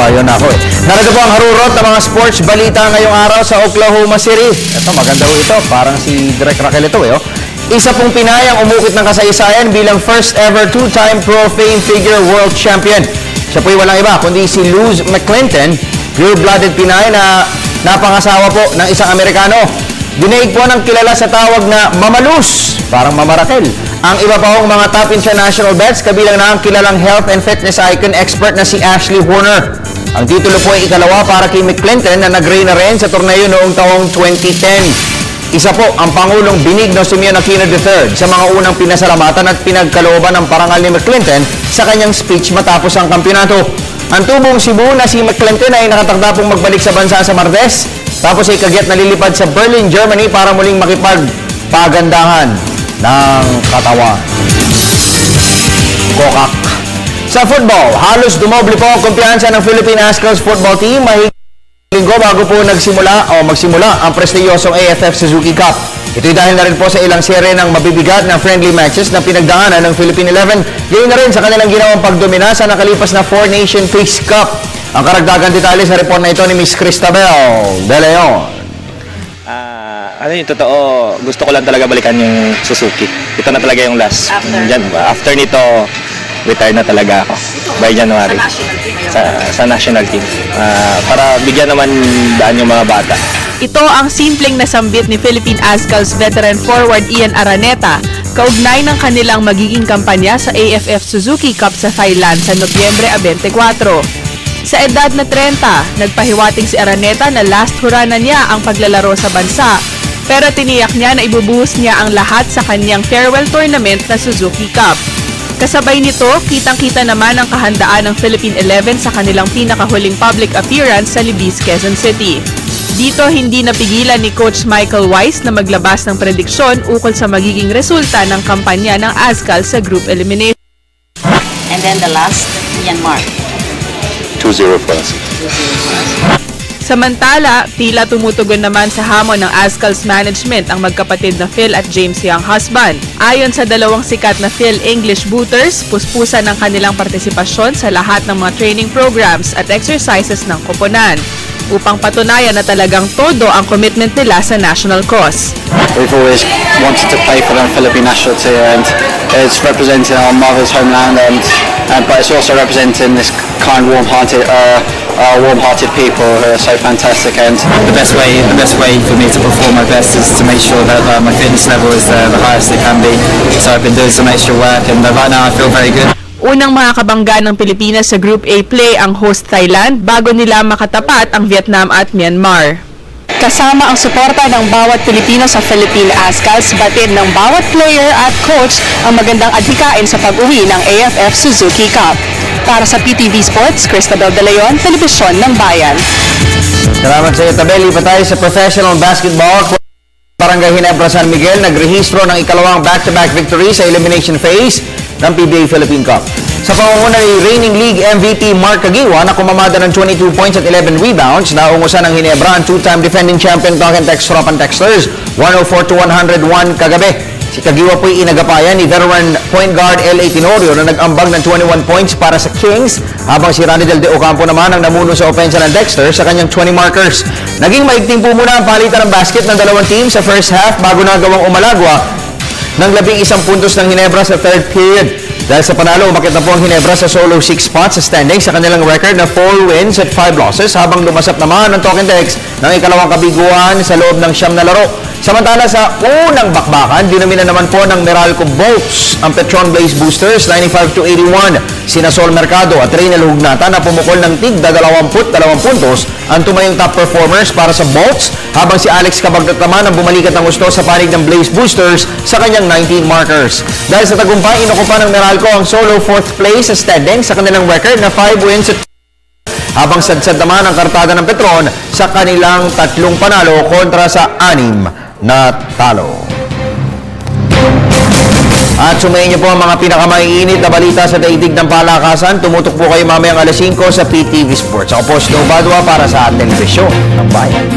Ayun ako eh. Narito po ang harurot ng mga sports balita ngayong araw sa Oklahoma City. Ito, maganda ho ito. Parang si Direk Raquel ito eh. Oh. Isa pong Pinay ang umukit ng kasaysayan bilang first ever two-time Pro Fame Figure World Champion. Siya po'y walang iba kundi si Luz McClinton, pure-blooded Pinay na napangasawa po ng isang Amerikano. Dinaig po ng kilala sa tawag na Mama Luz, parang Mama Raquel. Ang iba pa hong mga top international bets, kabilang na ang kilalang health and fitness icon expert na si Ashley Warner. Ang titulo po ay ikalawa para kay McClinton na nag-reign na rin sa torneo noong taong 2010. Isa po ang Pangulong Benigno Simeon Aquino III sa mga unang pinasalamatan at pinagkalooban ng parangal ni McClinton sa kanyang speech matapos ang kampyonato. Ang tubong Cebu na si McClinton ay nakatakda pong magbalik sa bansa sa Martes, tapos ay kagyat na lilipad sa Berlin, Germany para muling makipagpagandahan ng katawan. Kokak. Sa football, halos dumoble po ang kumpiyansa ng Philippine Ascals football team linggo bago po magsimula ang prestiyosong AFF Suzuki Cup. Ito'y dahil na rin po sa ilang serye ng mabibigat na friendly matches na pinagdaanan ng Philippine 11. Gayon na rin sa kanilang ginawang pagdomina sa nakalipas na 4-Nation Face Cup. Ang karagdagan detalye sa report na ito ni Miss Cristabel De Leon. Ano yung totoo, gusto ko lang talaga balikan yung Suzuki. Ito na talaga yung last. After nito, retire na talaga ako by January sa national team. Para bigyan naman daan yung mga bata. Ito ang simpleng nasambit ni Philippine Ascals veteran forward Ian Araneta kaugnay ng kanilang magiging kampanya sa AFF Suzuki Cup sa Thailand sa Nobyembre 24. Sa edad na 30, nagpahiwating si Araneta na last hurrah na niya ang paglalaro sa bansa, pero tiniyak niya na ibubuhos niya ang lahat sa kanyang farewell tournament na Suzuki Cup. Kasabay nito, kitang-kita naman ang kahandaan ng Philippine 11 sa kanilang pinakahuling public appearance sa Libis, Quezon City. Dito, hindi napigilan ni Coach Michael Weiss na maglabas ng prediksyon ukol sa magiging resulta ng kampanya ng Ascal sa group elimination. And then the last, Myanmar. 2-0 for us. Samantala, tila tumutugon naman sa hamon ng Ascals management ang magkapatid na Phil at James Young husband. Ayon sa dalawang sikat na Phil English booters, puspusan ng kanilang partisipasyon sa lahat ng mga training programs at exercises ng koponan upang patunayan na talagang todo ang commitment nila sa national cause. We've always wanted to play for the Philippine national team, and it's representing our mother's homeland, but it's also representing this kind, warm-hearted people who are so fantastic. And the best way for me to perform my best is to make sure that my fitness level is the highest it can be. So I've been doing some extra work, and right now I feel very good. Unang makakabangga ng Pilipinas sa Group A play ang host Thailand bago nila makatapat ang Vietnam at Myanmar. Kasama ang suporta ng bawat Pilipino sa Philippine Ascals, batid ng bawat player at coach ang magandang adhikain sa pag-uwi ng AFF Suzuki Cup. Para sa PTV Sports, Cristabel De Leon, Telebisyon ng Bayan. Salamat sa iyo, Tabeli. Pa tayo sa professional basketball. Barangay Ginebra San Miguel nagrehistro ng ikalawang back-to-back victory sa elimination phase ng PBA Philippine Cup. Sa pangunguna ni reigning league MVP Mark Caguiwa na kumamada ng 22 points at 11 rebounds, naungusan ng Ginebra ang two-time defending champion Tonkin Textropan Texters 104-101 kagabi. Si Caguiwa po'y inagapayan ni veteran point guard L.A. Tenorio na nag-ambag ng 21 points para sa Kings, habang si Randy Del De Ocampo naman ang namuno sa opensa ng Dexter sa kanyang 20 markers. Naging maigting po muna ang palitan ng basket ng dalawang team sa first half bago nagawang umalagwa ng 11 puntos ng Ginebra sa third period. Dahil sa panalo, umakit na po ang Ginebra sa solo 6 spots sa standing sa kanilang record na 4 wins at 5 losses, habang lumasap naman ang Tonkin Tex ng ikalawang kabiguan sa loob ng 9 na laro. Samantala sa unang bakbakan, dinumina naman po ng Meralco Bolts ang Petron Blaze Boosters 95-81. Sina Sol Mercado at Reynel Hugnata na pumukol ng tigda 22 puntos ang tumayong top performers para sa Bolts, habang si Alex Cabagdat naman ang bumalikat ng gusto sa panig ng Blaze Boosters sa kanyang 19 markers. Dahil sa tagumpay, inukupa ng Meralco ang solo 4th place sa standing sa kanilang record na 5 wins at habang sadsad naman ang kartada ng Petron sa kanilang 3 panalo kontra sa 6 na talo. At sumayin niyo po ang mga pinakamaiinit na balita sa daigdig ng palakasan. Tumutok po kayo mamayang alas 5 sa PTV Sports. Ako po, Snow Badwa para sa Telebisyon ng Bayan.